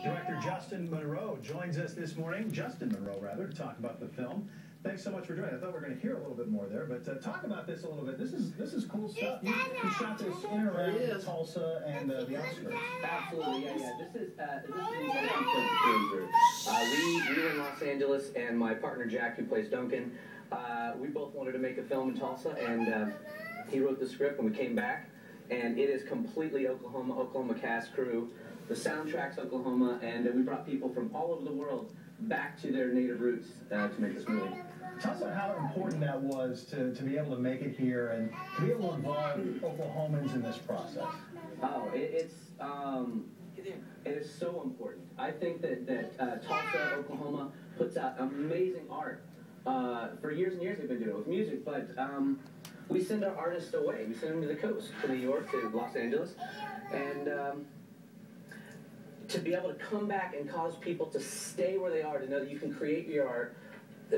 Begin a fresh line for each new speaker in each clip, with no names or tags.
Director Justin Monroe joins us this morning, to talk about the film. Thanks so much for joining. I thought we were going to hear a little bit more there, but talk about this a little bit. This is cool stuff. You shot this in and around Tulsa and the outskirts.
Absolutely, yeah. This is we were in Los Angeles, and my partner Jack, who plays Duncan, we both wanted to make a film in Tulsa, and he wrote the script, and we came back, and it is completely Oklahoma cast crew. The soundtrack's Oklahoma, and we brought people from all over the world back to their native roots to make this movie.
Tell us about how important that was to be able to make it here and to be able to involve Oklahomans in this process.
Oh, it is so important. I think that Tulsa, Oklahoma puts out amazing art. For years and years they've been doing it with music, but we send our artists away. We send them to the coast, to New York, to Los Angeles, and to be able to come back and cause people to stay where they are, to know that you can create your art,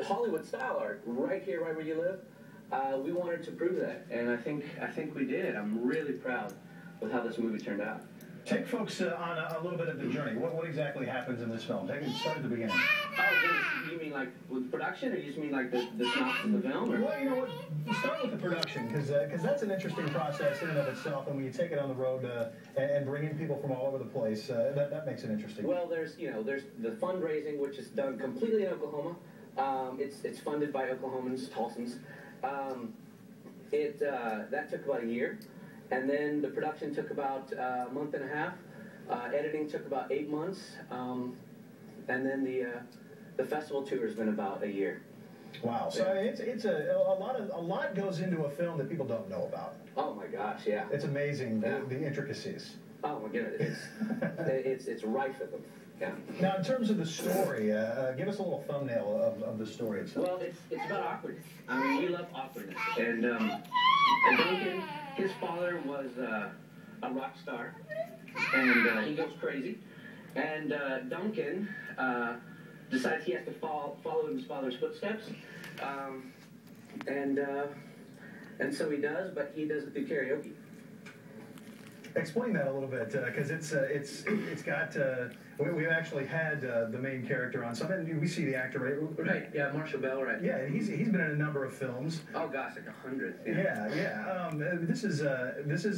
Hollywood-style art, right here, right where you live. We wanted to prove that, and I think we did. I'm really proud with how this movie turned out.
Take folks on a little bit of the journey. What exactly happens in this film? Start at the beginning.
Oh, goodness. You mean like with production, or you just mean like the synopsis of the film? Or?
Well, you know what? Start with the production, because that's an interesting process in and of itself. And when you take it on the road and bring in people from all over the place, that makes it interesting.
Well, there's the fundraising, which is done completely in Oklahoma. It's funded by Oklahomans, Tulsans. That took about a year. And then the production took about a month and a half. Editing took about 8 months. And then the festival tour has been about a year.
Wow. So it's a lot goes into a film that people don't know about.
Oh my gosh, yeah.
It's amazing, the intricacies.
Oh my goodness, it's rife with them. Yeah.
Now, in terms of the story, give us a little thumbnail of the story itself.
Well, it's about awkwardness. I mean, we love awkwardness. And Duncan, his father was a rock star, and he goes crazy. And Duncan decides he has to follow in his father's footsteps, and so he does, but he does it through karaoke.
Explain that a little bit, because it's got we've actually had the main character on some, and we see the actor, right?
Right. Yeah, Marshall Bell, right?
Yeah, and he's been in a number of films.
Oh gosh, like 100.
Yeah. This is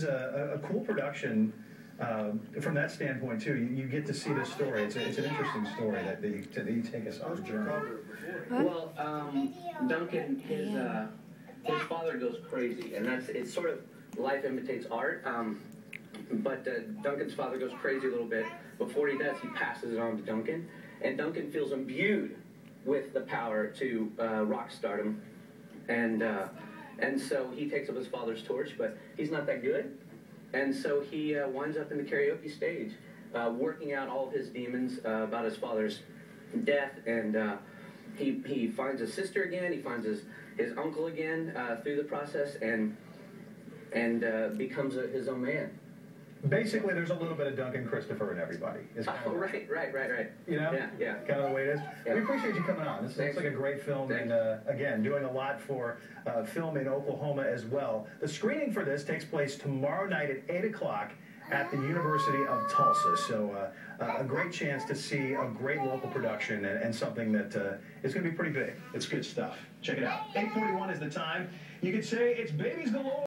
a cool production from that standpoint too. You get to see this story. It's an interesting story that you take us on a journey.
Well, Duncan, his father goes crazy, and it's sort of life imitates art. But Duncan's father goes crazy a little bit. Before he does, he passes it on to Duncan, and Duncan feels imbued with the power to rock stardom, and so he takes up his father's torch, but he's not that good, and so he winds up in the karaoke stage, working out all of his demons about his father's death, and he finds his sister again, he finds his uncle again through the process, and becomes his own man.
Basically, there's a little bit of Duncan Christopher in everybody.
Oh, right.
You know?
Yeah.
Kind of the way it is.
Yeah.
We appreciate you coming on. This looks like a great film, and again, doing a lot for film in Oklahoma as well. The screening for this takes place tomorrow night at 8 o'clock at the University of Tulsa. So a great chance to see a great local production and something that is going to be pretty big. It's good stuff. Check it out. 8:41 is the time. You could say it's babies galore.